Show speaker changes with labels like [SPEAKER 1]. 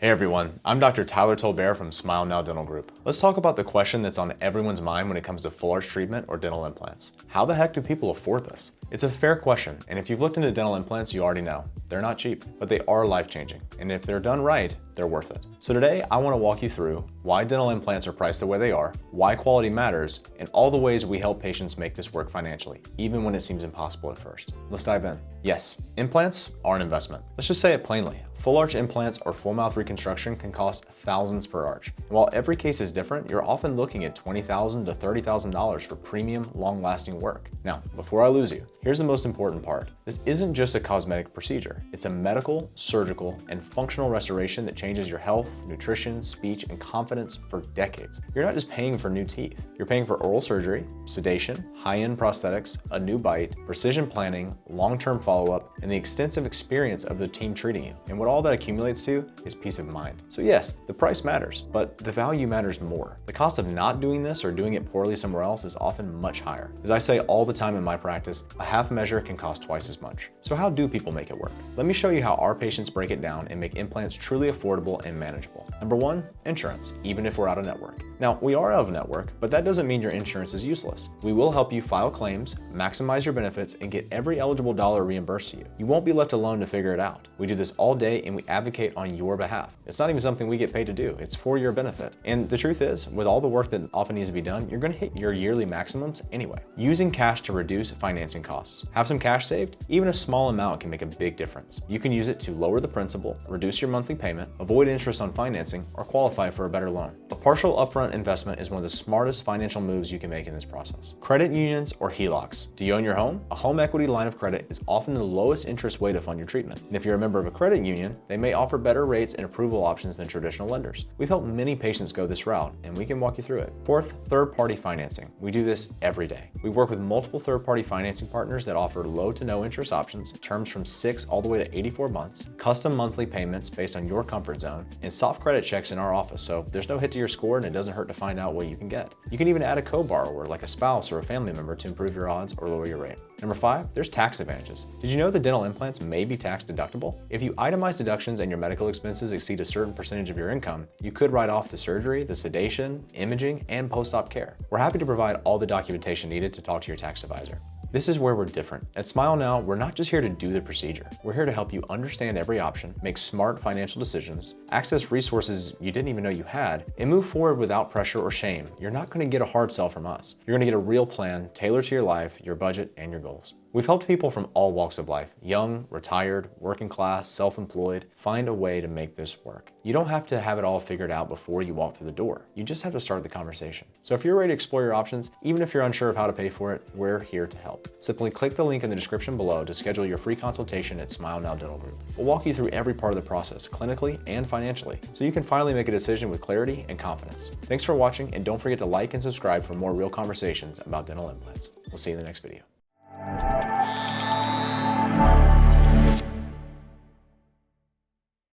[SPEAKER 1] Hey everyone, I'm Dr. Tyler Tolbert from Smile Now Dental Group. Let's talk about the question that's on everyone's mind when it comes to full arch treatment or dental implants. How the heck do people afford this? It's a fair question, and if you've looked into dental implants, you already know. They're not cheap, but they are life-changing, and if they're done right, they're worth it. So today, I want to walk you through why dental implants are priced the way they are, why quality matters, and all the ways we help patients make this work financially, even when it seems impossible at first. Let's dive in. Yes, implants are an investment. Let's just say it plainly. Full arch implants or full mouth reconstruction can cost thousands per arch. And while every case is different, you're often looking at $20,000 to $30,000 for premium, long-lasting work. Now, before I lose you, here's the most important part. This isn't just a cosmetic procedure. It's a medical, surgical, and functional restoration that changes your health, nutrition, speech, and confidence for decades. You're not just paying for new teeth. You're paying for oral surgery, sedation, high-end prosthetics, a new bite, precision planning, long-term follow-up, and the extensive experience of the team treating you. And what all that accumulates to is peace of mind. So yes, the price matters, but the value matters more. The cost of not doing this or doing it poorly somewhere else is often much higher. As I say all the time in my practice, a half measure can cost twice as much. So how do people make it work? Let me show you how our patients break it down and make implants truly affordable and manageable. Number one, insurance, even if we're out of network. Now, we are out of network, but that doesn't mean your insurance is useless. We will help you file claims, maximize your benefits, and get every eligible dollar reimbursed to you. You won't be left alone to figure it out. We do this all day and we advocate on your behalf. It's not even something we get paid to do. It's for your benefit. And the truth is, with all the work that often needs to be done, you're gonna hit your yearly maximums anyway. Using cash to reduce financing costs. Have some cash saved? Even a small amount can make a big difference. You can use it to lower the principal, reduce your monthly payment, avoid interest on financing, or qualify for a better loan. A partial upfront investment is one of the smartest financial moves you can make in this process. Credit unions or HELOCs. Do you own your home? A home equity line of credit is often the lowest interest way to fund your treatment. And if you're a member of a credit union, they may offer better rates and approval options than traditional lenders. We've helped many patients go this route, and we can walk you through it. Fourth, third-party financing. We do this every day. We work with multiple third-party financing partners that offer low to no interest options, terms from 6 all the way to 84 months, custom monthly payments based on your comfort zone, and soft credit checks in our office, so there's no hit to your score and it doesn't hurt to find out what you can get. You can even add a co-borrower like a spouse or a family member to improve your odds or lower your rate. Number 5, there's tax advantages. Did you know that dental implants may be tax deductible? If you itemize deductions and your medical expenses exceed a certain percentage of your income, you could write off the surgery, the sedation, imaging, and post-op care. We're happy to provide all the documentation needed to talk to your tax advisor. This is where we're different. At Smile Now, we're not just here to do the procedure. We're here to help you understand every option, make smart financial decisions, access resources you didn't even know you had, and move forward without pressure or shame. You're not going to get a hard sell from us. You're going to get a real plan tailored to your life, your budget, and your goals. We've helped people from all walks of life, young, retired, working class, self-employed, find a way to make this work. You don't have to have it all figured out before you walk through the door. You just have to start the conversation. So if you're ready to explore your options, even if you're unsure of how to pay for it, we're here to help. Simply click the link in the description below to schedule your free consultation at Smile Now Dental Group. We'll walk you through every part of the process, clinically and financially, so you can finally make a decision with clarity and confidence. Thanks for watching, and don't forget to like and subscribe for more real conversations about dental implants. We'll see you in the next video.